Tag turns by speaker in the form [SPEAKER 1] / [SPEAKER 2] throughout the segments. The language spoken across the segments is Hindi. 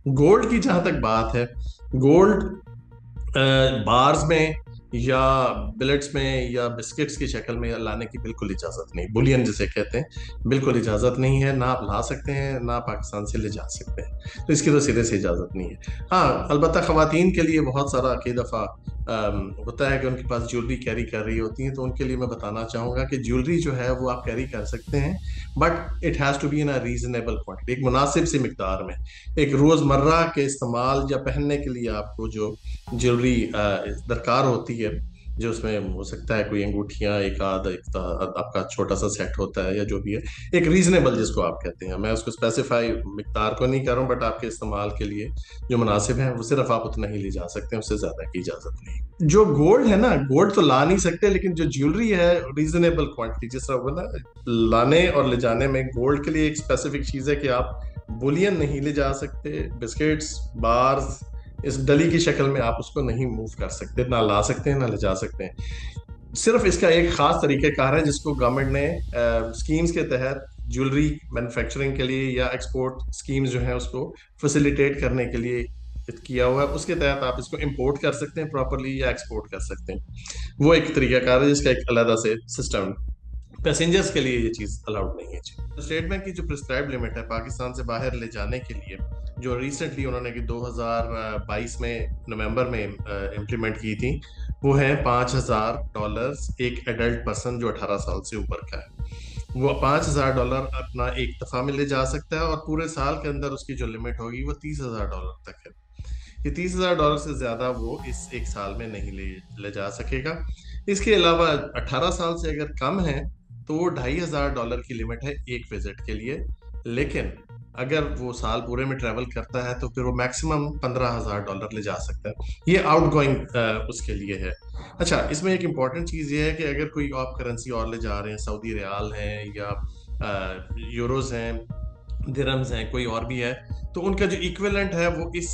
[SPEAKER 1] गोल्ड की जहां तक बात है, गोल्ड बार्स में या बिलेट्स में या बिस्किट्स की शक्ल में लाने की बिल्कुल इजाज़त नहीं, बुलियन जिसे कहते हैं, बिल्कुल इजाज़त नहीं है। ना आप ला सकते हैं, ना पाकिस्तान से ले जा सकते हैं, तो इसकी तो सीधे से इजाज़त नहीं है। हाँ, अलबत्ता ख़वातीन के लिए बहुत सारा कई दफ़ा होता है कि उनके पास ज्वेलरी कैरी कर रही होती है, तो उनके लिए मैं बताना चाहूँगा कि ज्वेलरी जो है वो आप कैरी कर सकते हैं, but it has to be in a reasonable quantity, एक मुनासिब सी मिकदार में। एक रोज़मर्रा के इस्तेमाल या पहनने के लिए आपको जो ज्वेलरी दरकार होती है, जो उसमें हो सकता है कोई अंगूठियां, आपका छोटा सा सेट होता है या जो भी है, एक रीजनेबल जिसको आप कहते हैं, मैं उसको स्पेसिफाई मिकदार को नहीं कर रहा हूँ, बट आपके इस्तेमाल के लिए जो मुनासिब है वो सिर्फ आप उतना ही ले जा सकते हैं, उससे ज्यादा की इजाजत नहीं। जो गोल्ड है ना, गोल्ड तो ला नहीं सकते, लेकिन जो ज्वेलरी है रीजनेबल क्वांटिटी, जिस तरह बोला, लाने और ले जाने में गोल्ड के लिए एक स्पेसिफिक चीज है कि आप बुलियन नहीं ले जा सकते, बिस्किट्स, बार्स, इस डली की शक्ल में आप उसको नहीं मूव कर सकते, ना ला सकते हैं ना ले जा सकते हैं। सिर्फ इसका एक खास तरीक़ेकार है जिसको गवर्नमेंट ने स्कीम्स के तहत ज्वेलरी मैन्युफैक्चरिंग के लिए या एक्सपोर्ट स्कीम्स जो है उसको फैसिलिटेट करने के लिए किया हुआ है। उसके तहत आप इसको इंपोर्ट कर सकते हैं प्रॉपरली या एक्सपोर्ट कर सकते हैं। वो एक तरीक़ाकार है जिसका एक अलग से सिस्टम, पैसेंजर्स के लिए ये चीज़ अलाउड नहीं है जी। स्टेट बैंक की जो प्रिस्क्राइब लिमिट है पाकिस्तान से बाहर ले जाने के लिए, जो रिसेंटली उन्होंने कि 2022 में नवंबर में इम्प्लीमेंट की थी, वो है $5,000 एक एडल्ट पर्सन जो 18 साल से ऊपर का है। वो $5,000 अपना एक दफ़ा में ले जा सकता है, और पूरे साल के अंदर उसकी जो लिमिट होगी वो $30,000 तक है। ये $30,000 से ज़्यादा वो इस एक साल में नहीं ले जा सकेगा। इसके अलावा 18 साल से अगर कम है तो वो $2,500 की लिमिट है एक विजिट के लिए, लेकिन अगर वो साल पूरे में ट्रैवल करता है तो फिर वो मैक्सिमम $15,000 ले जा सकता है। ये आउट गोइंग उसके लिए है। अच्छा, इसमें एक इम्पॉर्टेंट चीज़ ये है कि अगर कोई आप करेंसी और ले जा रहे हैं, सऊदी रियाल हैं या यूरोज हैं, दिरहम्स हैं, कोई और भी है, तो उनका जो इक्विवेलेंट है वो इस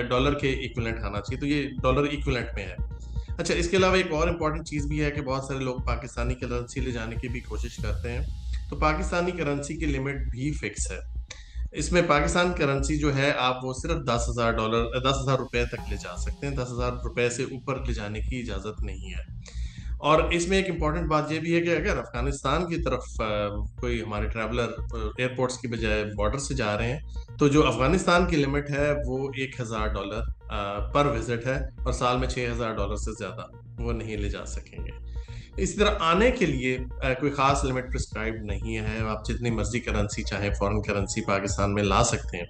[SPEAKER 1] डॉलर के इक्विवेलेंट आना चाहिए, तो ये डॉलर इक्विवेलेंट में है। अच्छा, इसके अलावा एक और इम्पॉर्टेंट चीज़ भी है कि बहुत सारे लोग पाकिस्तानी करेंसी ले जाने की भी कोशिश करते हैं, तो पाकिस्तानी करेंसी की लिमिट भी फिक्स है। इसमें पाकिस्तान करेंसी जो है आप वो सिर्फ $10,000, ₹10,000 तक ले जा सकते हैं, $10,000 से ऊपर ले जाने की इजाज़त नहीं है। और इसमें एक इम्पॉर्टेंट बात ये भी है कि अगर अफगानिस्तान की तरफ कोई हमारे ट्रैवलर एयरपोर्ट्स की बजाय बॉर्डर से जा रहे हैं, तो जो अफगानिस्तान की लिमिट है वो $1,000 पर विजिट है, और साल में $6,000 से ज़्यादा वो नहीं ले जा सकेंगे। इसी तरह आने के लिए कोई ख़ास लिमिट प्रिस्क्राइब नहीं है, आप जितनी मर्जी करेंसी चाहे फॉरेन करेंसी पाकिस्तान में ला सकते हैं।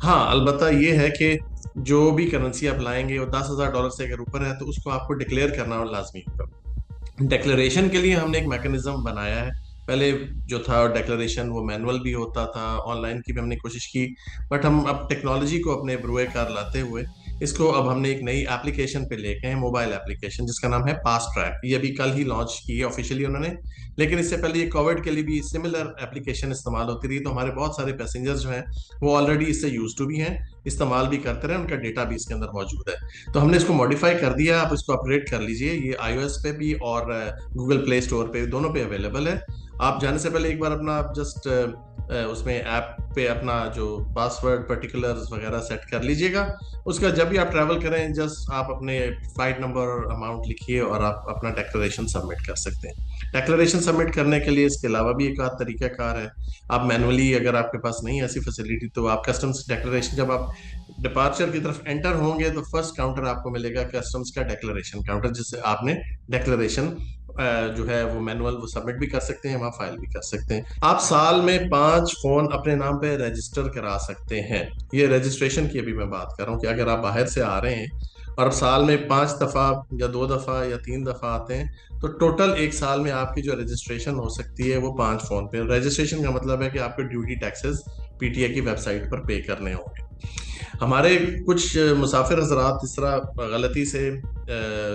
[SPEAKER 1] हाँ, अलबत्ता ये है कि जो भी करेंसी आप लाएंगे वो $10,000 से अगर ऊपर है तो उसको आपको डिक्लेयर करना लाजमी होगा। डिक्लेरेशन के लिए हमने एक मैकेनिज्म बनाया है। पहले जो था डिक्लेरेशन वो मैनुअल भी होता था, ऑनलाइन की भी हमने कोशिश की, बट हम अब टेक्नोलॉजी को अपने बुरे कार लाते हुए इसको अब हमने एक नई एप्लीकेशन पे लेके हैं, मोबाइल एप्लीकेशन जिसका नाम है फास्ट ट्रैक। ये अभी कल ही लॉन्च की है ऑफिशियली उन्होंने, लेकिन इससे पहले ये कोविड के लिए भी सिमिलर एप्लीकेशन इस्तेमाल होती रही, तो हमारे बहुत सारे पैसेंजर्स जो हैं वो ऑलरेडी इससे यूज टू भी हैं, इस्तेमाल भी करते रहे, उनका डेटा भी इसके अंदर मौजूद है। तो हमने इसको मॉडिफाई कर दिया, आप इसको अपग्रेड कर लीजिए। ये iOS पे भी और गूगल प्ले स्टोर पे, दोनों पे अवेलेबल है। आप जाने से पहले एक बार अपना जस्ट उसमें ऐप पे अपना जो पासवर्ड पर्टिकुलर्स वगैरह सेट कर लीजिएगा। उसका जब भी आप ट्रैवल करें जस्ट आप अपने फ्लाइट नंबर और अमाउंट लिखिए और आप अपना डिक्लेरेशन सबमिट कर सकते हैं। डिक्लेरेशन सबमिट करने के लिए इसके अलावा भी एक आध तरीकाकार है। आप मैनुअली, अगर आपके पास नहीं है ऐसी फैसिलिटी, तो आप कस्टम्स डिक्लेरेशन, जब आप डिपार्चर की तरफ एंटर होंगे तो फर्स्ट काउंटर आपको मिलेगा कस्टम्स का डिक्लेरेशन काउंटर, जिससे आपने डिक्लेरेशन जो है वो मैनुअल वो सबमिट भी कर सकते हैं, वहाँ फाइल भी कर सकते हैं। आप साल में 5 फोन अपने नाम पे रजिस्टर करा सकते हैं। ये रजिस्ट्रेशन की अभी मैं बात कर रहा हूँ कि अगर आप बाहर से आ रहे हैं और अब साल में 5 दफा या 2 दफा या 3 दफा आते हैं, तो टोटल एक साल में आपकी जो रजिस्ट्रेशन हो सकती है वो 5 फोन पे। रजिस्ट्रेशन का मतलब है कि आपके ड्यूटी टैक्सेस पीटीए की वेबसाइट पर पे करने होंगे। हमारे कुछ मुसाफिर हजरात इस तरह गलती से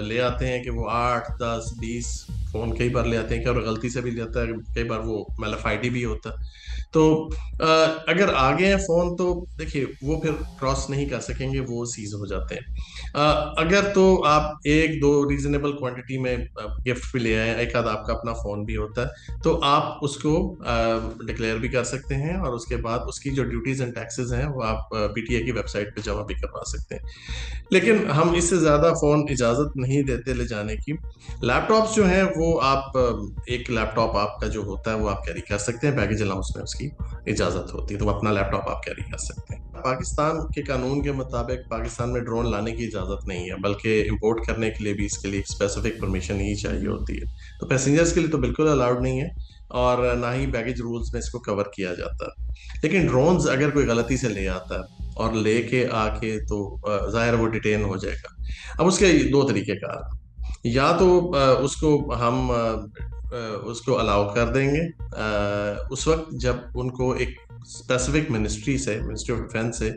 [SPEAKER 1] ले आते हैं कि वो 8, 10, 20 फ़ोन कई बार ले आते हैं कि, और गलती से भी ले आता है, कई बार वो मतलब आईडी भी होता है। तो अगर आगे हैं फ़ोन तो देखिए वो फिर क्रॉस नहीं कर सकेंगे, वो सीज हो जाते हैं। अगर तो आप एक दो रीजनेबल क्वांटिटी में गिफ्ट भी ले आए, एक आध आपका अपना फ़ोन भी होता है, तो आप उसको डिक्लेयर भी कर सकते हैं और उसके बाद उसकी जो ड्यूटीज़ एंड टैक्सेस हैं वो आप पीटीए की वेबसाइट पे जमा भी करवा सकते हैं। लेकिन हम इससे ज़्यादा फ़ोन इजाज़त नहीं देते ले जाने की। लैपटॉप्स जो हैं वो आप एक लैपटॉप आपका जो होता है वो आप कैरी कर सकते हैं, बैगेज अलाउंस में उसकी इजाज़त होती है, तो अपना लैपटॉप आप कैरी कर सकते हैं। पाकिस्तान के कानून के मुताबिक पाकिस्तान में ड्रोन लाने की इजाज़त नहीं है, बल्कि इंपोर्ट करने के लिए भी इसके लिए स्पेसिफिक परमिशन ही चाहिए होती है। तो पैसेंजर्स के लिए तो बिल्कुल अलाउड नहीं है और ना ही बैगेज रूल्स में इसको कवर किया जाता है। लेकिन ड्रोन्स अगर कोई गलती से ले आता है और लेके आके तो ज़ाहिर वो डिटेन हो जाएगा। अब उसके दो तरीके कार, या तो उसको हम उसको अलाउ कर देंगे उस वक्त जब उनको एक स्पेसिफिक मिनिस्ट्री से, मिनिस्ट्री ऑफ डिफेंस से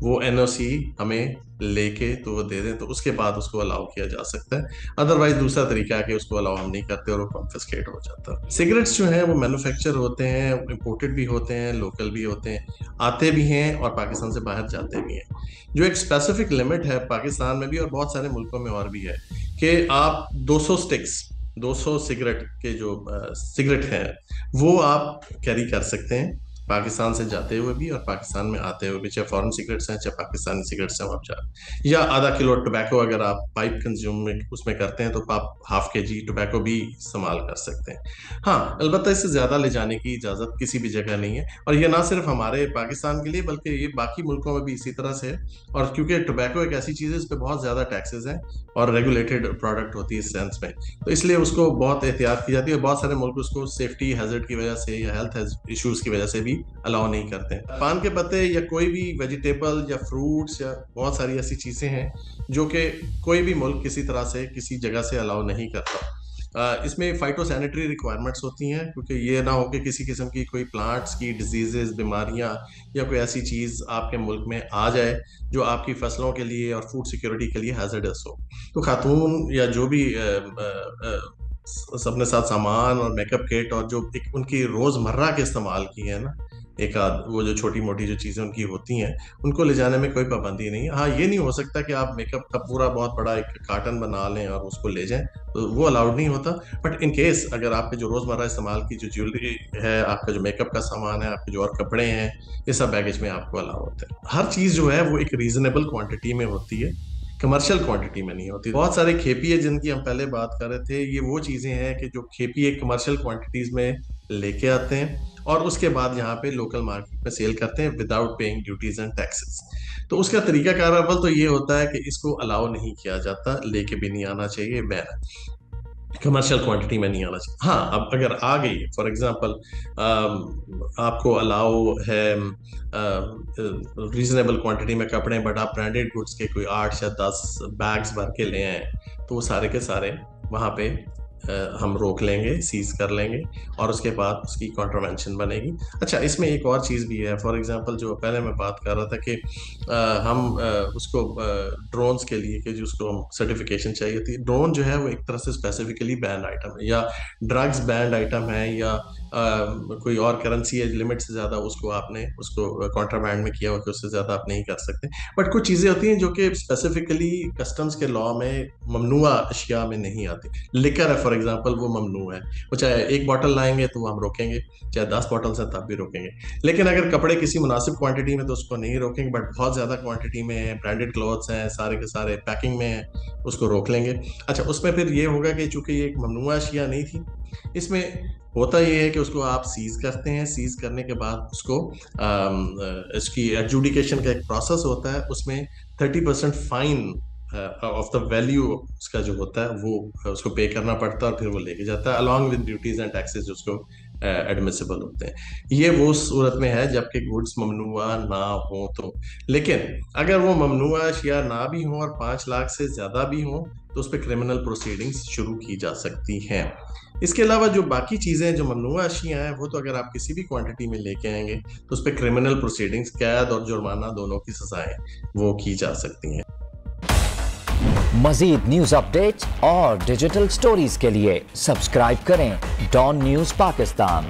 [SPEAKER 1] वो एनओसी हमें लेके तो वो दे दें, तो उसके बाद उसको अलाउ किया जा सकता है। अदरवाइज दूसरा तरीका है कि उसको अलाउ हम नहीं करते और वो कॉन्फिस्केट हो जाता है। सिगरेट्स जो हैं वो मैन्युफैक्चर होते हैं, इंपोर्टेड भी होते हैं, लोकल भी होते हैं, आते भी हैं और पाकिस्तान से बाहर जाते भी हैं। जो एक स्पेसिफिक लिमिट है पाकिस्तान में भी और बहुत सारे मुल्कों में और भी है कि आप 200 स्टिक्स, 200 सिगरेट के जो सिगरेट हैं वो आप कैरी कर सकते हैं पाकिस्तान से जाते हुए भी और पाकिस्तान में आते हुए भी, चाहे फॉरेन सिगरेट्स हैं चाहे पाकिस्तानी सिगरेट्स हैं, आप जा, या आधा किलो टोबैको अगर आप पाइप कंज्यूम में उसमें करते हैं तो आप हाफ केजी टोबैको भी इस्तेमाल कर सकते हैं। हाँ, अलबत्ता इससे ज़्यादा ले जाने की इजाज़त किसी भी जगह नहीं है और ये ना सिर्फ हमारे पाकिस्तान के लिए बल्कि ये बाकी मुल्कों में भी इसी तरह से है। और क्योंकि टोबैको एक ऐसी चीज़ है इस पर बहुत ज़्यादा टैक्सेस हैं और रेगुलेटेड प्रोडक्ट होती है इस सेंस में, तो इसलिए उसको बहुत एहतियात की जाती है और बहुत सारे मुल्क उसको सेफ्टी हैजर्ड की वजह से या हेल्थ इश्यूज की वजह से भी अलाउ नहीं करते हैं। पान के पत्ते या कोई भी वेजिटेबल या फ्रूट्स या बहुत सारी ऐसी चीज़ें हैं जो कि कोई भी मुल्क किसी तरह से किसी जगह से अलाउ नहीं करता। इसमें फाइटोसैनिटरी रिक्वायरमेंट्स होती हैं क्योंकि ये ना हो कि किसी किस्म की कोई प्लांट्स की डिजीजेस, बीमारियां या कोई ऐसी चीज़ आपके मुल्क में आ जाए जो आपकी फसलों के लिए और फूड सिक्योरिटी के लिए हैजर्डस हो। तो खातून या जो भी अपने साथ सामान और मेकअप किट और जो एक उनकी रोज़मर्रा के इस्तेमाल की है ना, एक आध वो जो छोटी मोटी जो चीज़ें उनकी होती हैं उनको ले जाने में कोई पाबंदी नहीं है। हाँ, ये नहीं हो सकता कि आप मेकअप का पूरा बहुत बड़ा एक कार्टन बना लें और उसको ले जाएं, तो वो अलाउड नहीं होता। बट इन केस अगर आपके जो रोज़मर्रा इस्तेमाल की जो ज्वेलरी है, आपका जो मेकअप का सामान है, आपके जो और कपड़े हैं, ये सब बैगेज में आपको अलाउ होता है। हर चीज़ जो है वो एक रीजनेबल क्वांटिटी में होती है, कमर्शियल क्वांटिटी में नहीं होती। बहुत सारे खेपिए जिनकी हम पहले बात कर रहे थे, ये वो चीज़ें हैं कि जो खेपिए कमर्शियल क्वांटिटीज़ में लेके आते हैं और उसके बाद यहाँ पे लोकल मार्केट में सेल करते हैं without paying duties and taxes. तो उसका तरीका कारअमल तो ये होता है कि इसको अलाउ नहीं किया जाता, लेके भी नहीं आना चाहिए, बैन, कमर्शियल क्वांटिटी में नहीं आना चाहिए। हाँ, अब अगर आ गई फॉर एग्जांपल आपको अलाउ है रीजनेबल क्वांटिटी में कपड़े, बट आप ब्रांडेड गुड्स के कोई 8 या 10 बैग्स भर के ले आए, तो वो सारे के सारे वहाँ पे हम रोक लेंगे, सीज कर लेंगे और उसके बाद उसकी कॉन्ट्रावेंशन बनेगी। अच्छा, इसमें एक और चीज़ भी है, फॉर एग्जांपल जो पहले मैं बात कर रहा था कि हम उसको ड्रोन्स के लिए कि जिसको हम सर्टिफिकेशन चाहिए थी, ड्रोन जो है वो एक तरह से स्पेसिफिकली बैंड आइटम है, या ड्रग्स बैंड आइटम है, या कोई और करेंसी है लिमिट से ज़्यादा उसको आपने उसको कॉन्ट्राबैंड में किया हुआ कि उससे ज़्यादा आप नहीं कर सकते। बट कुछ चीज़ें होती हैं जो कि स्पेसिफिकली कस्टम्स के लॉ में ममनुआ अशिया में नहीं आती। लिकर है फॉर एग्जांपल, वो ममनू है, वो चाहे एक बॉटल लाएंगे तो वो हम रोकेंगे, चाहे 10 बॉटल्स हैं तब भी रोकेंगे। लेकिन अगर कपड़े किसी मुनासिब क्वांटिटी में तो उसको नहीं रोकेंगे, बट बहुत ज़्यादा क्वांटिटी में है, ब्रांडेड क्लॉथ्स हैं, सारे के सारे पैकिंग में है, उसको रोक लेंगे। अच्छा, उसमें फिर ये होगा कि चूंकि ये एक ममनुआ अशिया नहीं थी, इसमें होता ये है कि उसको आप सीज करते हैं, सीज करने के बाद उसको इसकी एडजुडिकेशन का एक प्रोसेस होता है, उसमें 30% फाइन ऑफ द वैल्यू उसका जो होता है वो उसको पे करना पड़ता है और फिर वो लेके जाता है along with duties and taxes उसको एडमिसिबल होते हैं। ये वो सूरत में है जबकि गुड्स ममनुआ ना हो तो। लेकिन अगर वो ममनुआ अशिया ना भी हो और 5 लाख से ज़्यादा भी हो तो उस पर क्रिमिनल प्रोसीडिंग्स शुरू की जा सकती हैं। इसके अलावा जो बाकी चीज़ें जो ममनुआ अशिया हैं वो तो अगर आप किसी भी क्वांटिटी में लेके आएंगे तो उस पर क्रिमिनल प्रोसीडिंग्स, कैद और जुर्माना दोनों की सजाएं वो की जा सकती हैं।
[SPEAKER 2] मज़ीद न्यूज़ अपडेट्स और डिजिटल स्टोरीज के लिए सब्सक्राइब करें डॉन न्यूज़ पाकिस्तान।